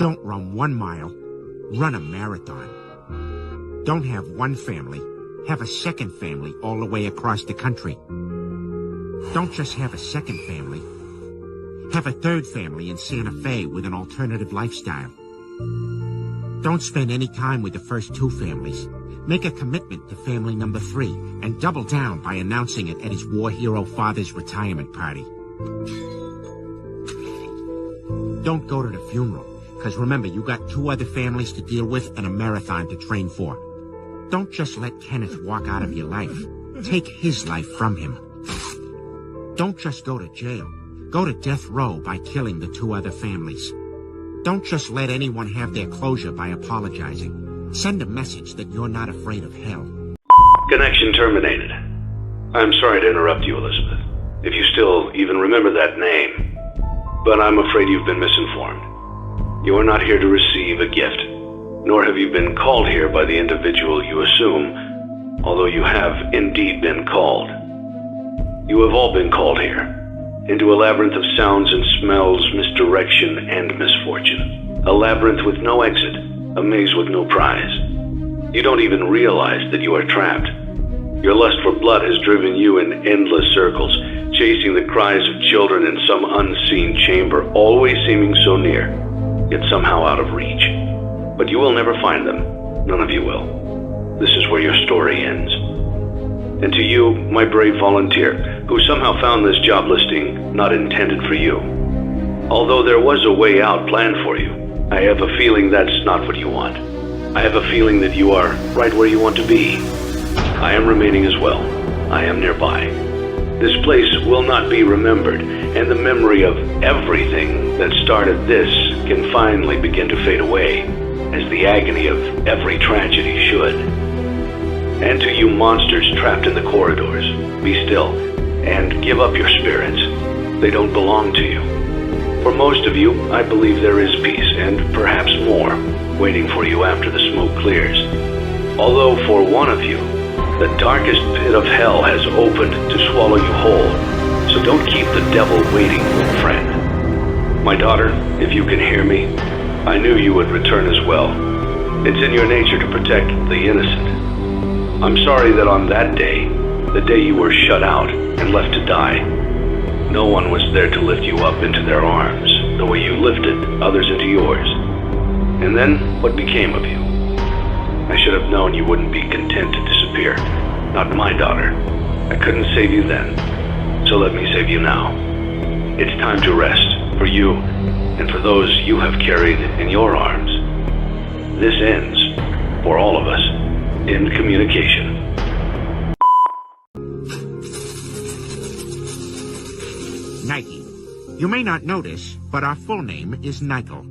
Don't run 1 mile, run a marathon. Don't have one family, have a second family all the way across the country. Don't just have a second family, have a third family in Santa Fe with an alternative lifestyle. Don't spend any time with the first 2 families. Make a commitment to family number 3 and double down by announcing it at his war hero father's retirement party. Don't go to the funeral, because remember, you got 2 other families to deal with and a marathon to train for. Don't just let Kenneth walk out of your life. Take his life from him. Don't just go to jail. Go to death row by killing the 2 other families. Don't just let anyone have their closure by apologizing. Send a message that you're not afraid of hell. Connection terminated. I'm sorry to interrupt you, Elizabeth, if you still even remember that name. But I'm afraid you've been misinformed. You are not here to receive a gift, nor have you been called here by the individual you assume, although you have indeed been called. You have all been called here, into a labyrinth of sounds and smells, misdirection and misfortune. A labyrinth with no exit, a maze with no prize. You don't even realize that you are trapped. Your lust for blood has driven you in endless circles, chasing the cries of children in some unseen chamber, always seeming so near, yet somehow out of reach. But you will never find them. None of you will. This is where your story ends. And to you, my brave volunteer, who somehow found this job listing not intended for you. Although there was a way out planned for you, I have a feeling that's not what you want. I have a feeling that you are right where you want to be. I am remaining as well. I am nearby. This place will not be remembered, and the memory of everything that started this can finally begin to fade away, as the agony of every tragedy should. And to you monsters trapped in the corridors, be still, and give up your spirits. They don't belong to you. For most of you, I believe there is peace, and perhaps more, waiting for you after the smoke clears. Although for one of you, the darkest pit of hell has opened to swallow you whole, so don't keep the devil waiting, little friend. My daughter, if you can hear me, I knew you would return as well. It's in your nature to protect the innocent. I'm sorry that on that day, the day you were shut out and left to die, no one was there to lift you up into their arms, the way you lifted others into yours. And then, what became of you? I should have known you wouldn't be content to disappear. Not my daughter. I couldn't save you then, so let me save you now. It's time to rest, for you, and for those you have carried in your arms. This ends, for all of us, in communication. Nike. You may not know this, but our full name is Nigel.